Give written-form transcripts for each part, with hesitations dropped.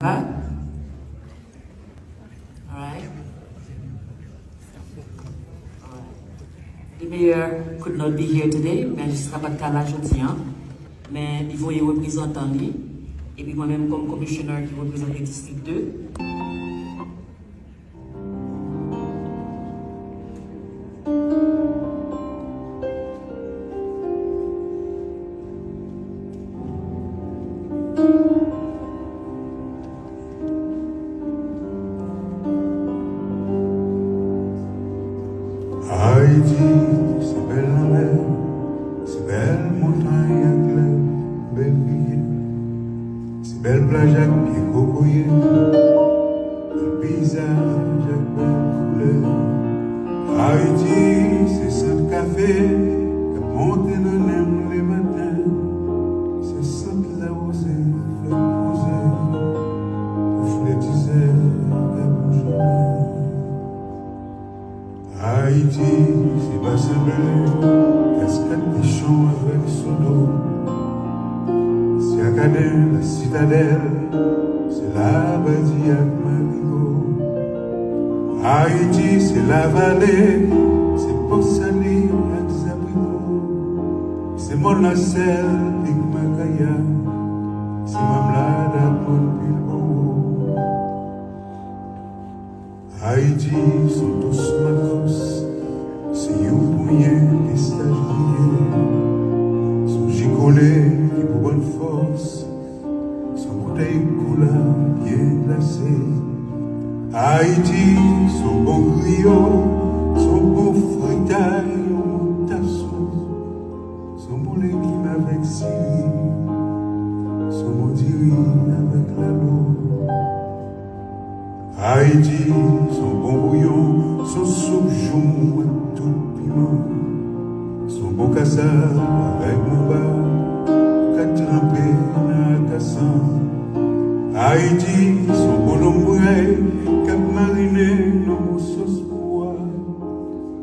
Huh? All right. The mayor could not be here today, mais je ne serai pas de cas aujourd'hui. Mais il faut y représenter. Et puis moi-même, comme commissionnaire qui représente le district 2. Haïti, c'est belle la mer, c'est belle montagne à clair, belle rivière, c'est belle plage à pied cocoyer, bel paysage à belle couleur. Haïti, c'est Sainte Café, qui monte dans l'aime les matins, c'est Sainte la rosée, fait poser, pour flétiser la bouche. Haïti, c'est bassin bleu, cascade des champs avec son dos. C'est Acadien, la citadelle, c'est la Badiac Marigot. Haïti, c'est la vallée, c'est Port-Salut, Abricots. C'est Monacel, Tigmacaya, c'est Mamlada, Pont-Bilbao. Haïti sont tous macros, c'est Youpouyen, les stagiaires, sont gicolés qui pour bonne force, sont bouteilles couleur bien glacées. Haïti sont bons griots, sont bons fritailles au tasseau, sont bons légumes avec Syrie, sont bons diri avec la l'eau. Haïti, son bon bouillon, son soupe jaune à tout piment, son bon cassab avec mon bas, qu'à tremper dans cassan. Haïti, son bon ombrelle, qu'à mariner dans mon sauce bois,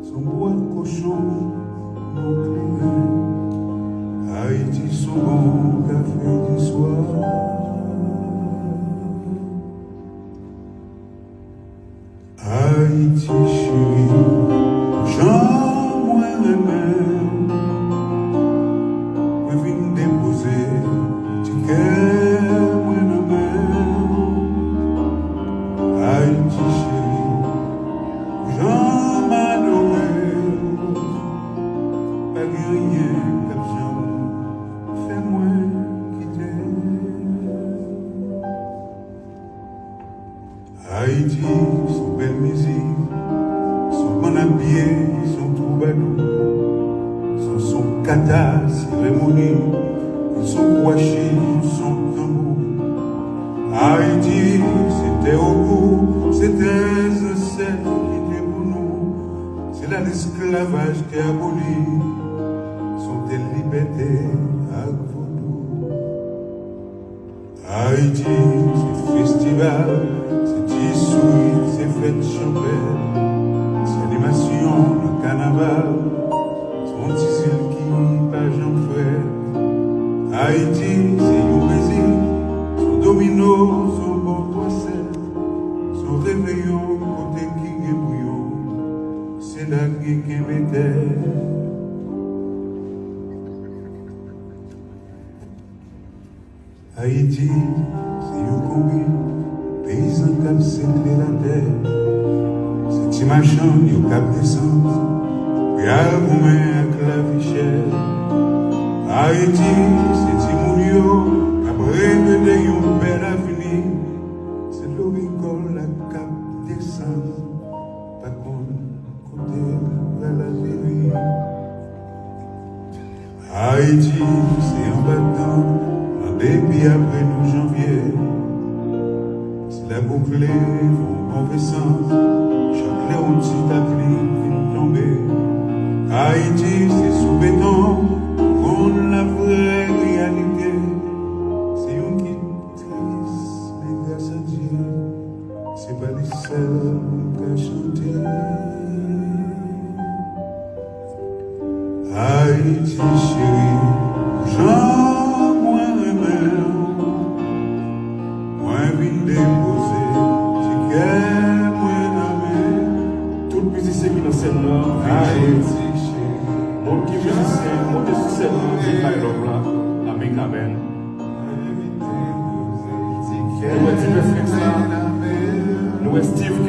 son bois cochon, mon climat. Haïti, son bon café du soir. Haïti chérie, Jean moi même, me vine déposer, tu cœur moi même. Haïti chérie, Jean m'adoré, pas rien comme Jean, fais-moi quitter. Haïti, son belle musique, son bon habillé, son troubadour, son kata, cérémonie, son kouachi, son tambour. Haïti, c'était au goût, c'était un ancêtre qui était pour nous. C'est là l'esclavage qui a aboli, sont des libertés à vaudou. Haïti, c'est festival, c'est tissu, c'est fête champêtre, c'est animation, le carnaval, son petit qui pas j'en frère. Haïti, c'est un Brésil, son domino, son bon toiselle, son réveillon, côté qui est bouillon, c'est la qui m'était. Haïti, c'est un combi, paysan cap s'élever la terre. C'est un machin, yo cap d'essence, puis à roumain avec la vie chère. Haïti, c'est Timounio, cap rêve de yon bel avenir. C'est l'oricole, la cap d'essence, pas côté vers l'Algérie. Haïti, c'est un battant. Et puis après 12 janvier, c'est la bouclée, vos mauvais sens, chaque léon petit appli vient tomber. Haïti, c'est sous béton, on la vraie réalité. C'est un qui triste, mais grâce à Dieu, c'est pas les seuls qui a chanté. Haïti, chérie, Jean, moi, moi, déposé, ticket, moi, n'avais. Tout musicien qui dans scène là, Haïti, chérie. mon qui musicien, monté sur scène là, c'est pas là, avec la benne. Nous est Steve Flex là, nous est Steve K.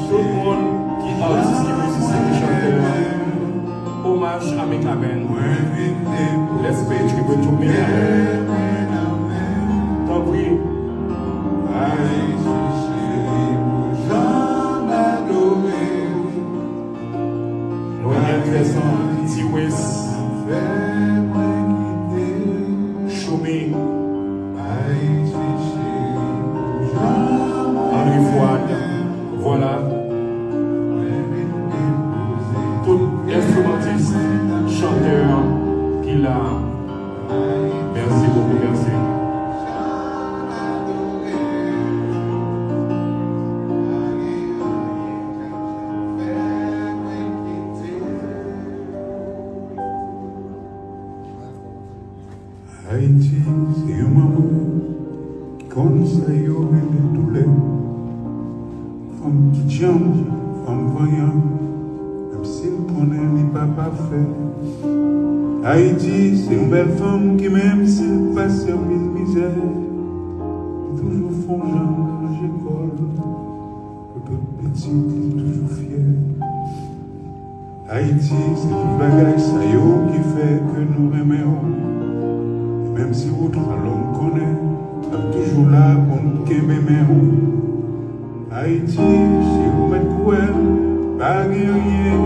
Tout le monde qui a artiste, qui musicien, qui chanteur là, hommage à Mick Laben. L'esprit qui peut tout bien. Tant pis. Nous avons intéressant, T-West, Choumi, Henri Fouad, voilà. Tout instrumentiste, chanteur qu'il a. Merci beaucoup, merci. Haïti, c'est un maman qui conseille au de douleur. Femme qui jambe, femme voyant, même s'il prenait les papas fait. Haïti, c'est une belle femme qui, même s'il passe en mille misères, toujours fongeant dans l'école. Pour toute petite, toujours fière. Haïti, c'est tout bagage, ça y est, qui fait que nous aimons. Même si autre l'homme connaît, elle est toujours là pour nous qu'aimer. Haïti, si vous mettez cruel, pas rien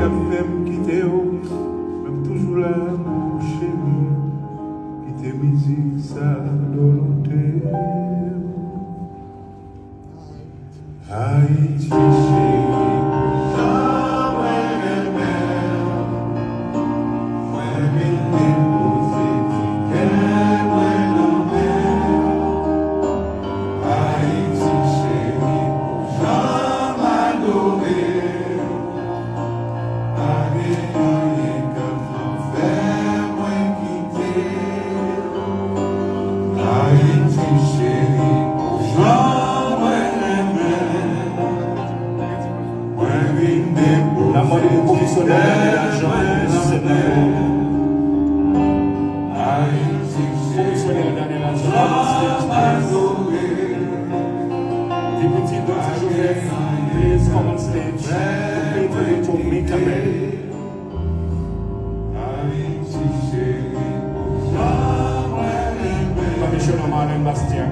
qu'à faire me quitter. Même toujours là pour chez nous, quitter musique, ça volonté. Haïti, chérie. La mode est professionnelle, l'argent, c'est professionnel dans l'argent. Des petits Dr. Joseph, please come on stage. Play to Mick Laben. Commissioner Marlon Bastien.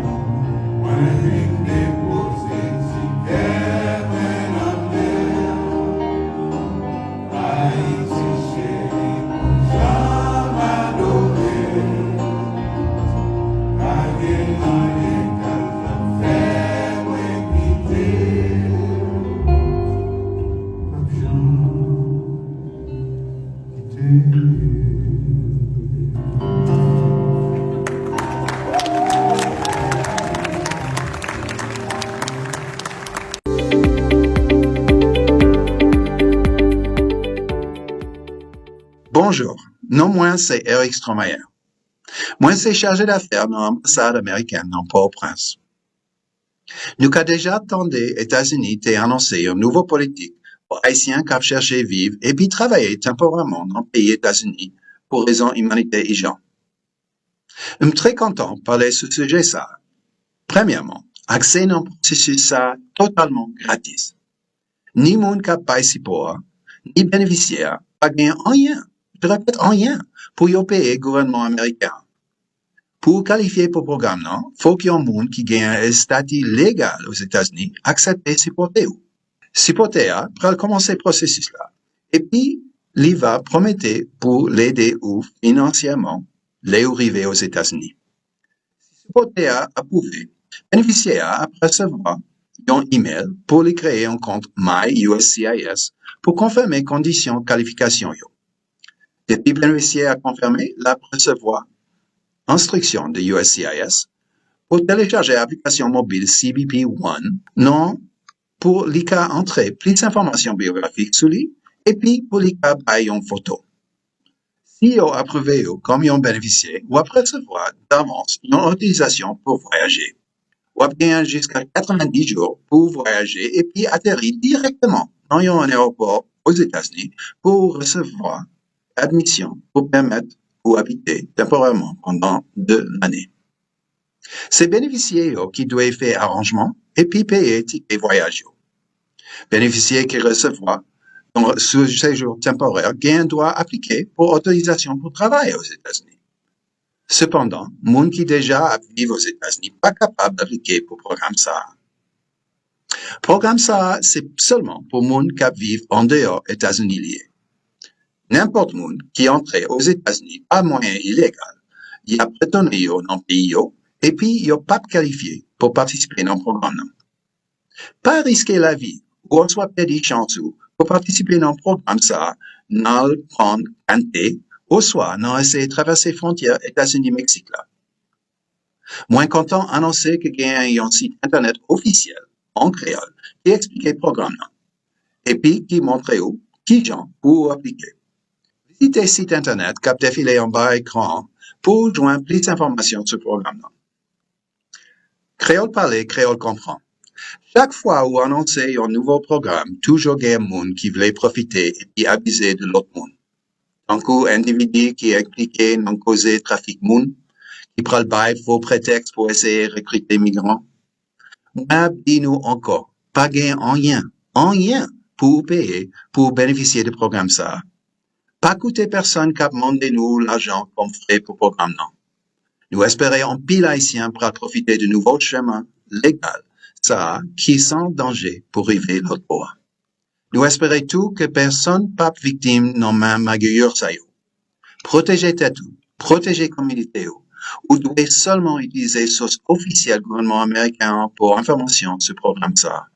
Bonjour, non moi c'est Eric Stromayer. Moi c'est chargé d'affaires dans l'ambassade américaine dans Port-au-Prince. Nous avons déjà attendu États-Unis d'annoncer une nouvelle politique pour Haïtiens qui cherchent à vivre et puis travailler temporairement dans le pays États-Unis pour raisons humanitaires et gens. Je suis très content de parler sur ce sujet ça. Premièrement, accès à un processus ça totalement gratis. Ni monde qui paye support, ni bénéficiaire, pas gagner rien. Je répète, rien pour y payer le gouvernement américain. Pour qualifier pour le programme, il faut qu'il y ait un monde qui gagne un statut légal aux États-Unis accepter supporter ou. Supporter pour commencer le processus là. Et puis, il va promettre pour l'aider ou financièrement les arriver aux États-Unis. Supporter approuvé, bénéficiaire à recevoir un email pour lui créer un compte MyUSCIS pour confirmer les conditions de qualification. Depuis bénéficiaire a confirmé, la recevoir instruction de USCIS pour télécharger l'application mobile CBP One, non pour lui entrer plus d'informations biographiques sur lui et puis pour lui payer une photo. Si vous approuvé comme un bénéficiaire, vous recevoir d'avance une autorisation pour voyager. ou bien jusqu'à 90 jours pour voyager et puis atterrir directement dans un aéroport aux États-Unis pour recevoir admission pour permettre ou habiter temporairement pendant 2 années. C'est bénéficiaires qui doivent faire arrangement et puis payer ticket voyage. Bénéficiaires qui recevront dans ce séjour temporaire gain doit appliquer pour autorisation pour travailler aux États-Unis. Cependant, monde qui déjà vivent aux États-Unis pas capable d'appliquer pour programme SAA. Programme SAA, c'est seulement pour monde qui vivent en dehors des États-Unis liés. N'importe monde qui entre aux États-Unis par moyen illégal, il a prétendu dans le pays et puis il n'a pas qualifié pour participer dans le programme. Pas risquer la vie ou on soit perdu chance pour participer dans le programme SAA, dans le prendre canté, ou soit non essayer de traverser frontières États-Unis-Mexique là. Moins content annoncer que il y a un site internet officiel en créole qui explique le programme là. Et puis qui montre où, qui gens pour appliquer. Visitez le site internet cap défilé en bas écran pour joindre plus d'informations sur le programme là. Créole parler, créole comprend. Chaque fois où annoncer un nouveau programme, toujours il y a un monde qui voulait profiter et puis abuser de l'autre monde. Donc, un individu qui est impliqué dans causer trafic monde, qui prend le bail faux prétexte pour essayer de recruter migrants. Mais dis-nous encore, pas gain en rien pour payer, pour bénéficier du programme ça. Pas coûter personne qui a demandé nous l'argent comme frais pour le programme non. Nous espérons en pile haïtien pour profiter de nouveaux chemins légaux, ça, qui sont danger pour arriver l'autre bord. Nous espérons tout que personne pas victime non même maguillure ça. Protégez tout, protégez communauté ou devez seulement utiliser source officielle gouvernement américain pour information sur le programme ça.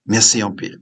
Merci en pile.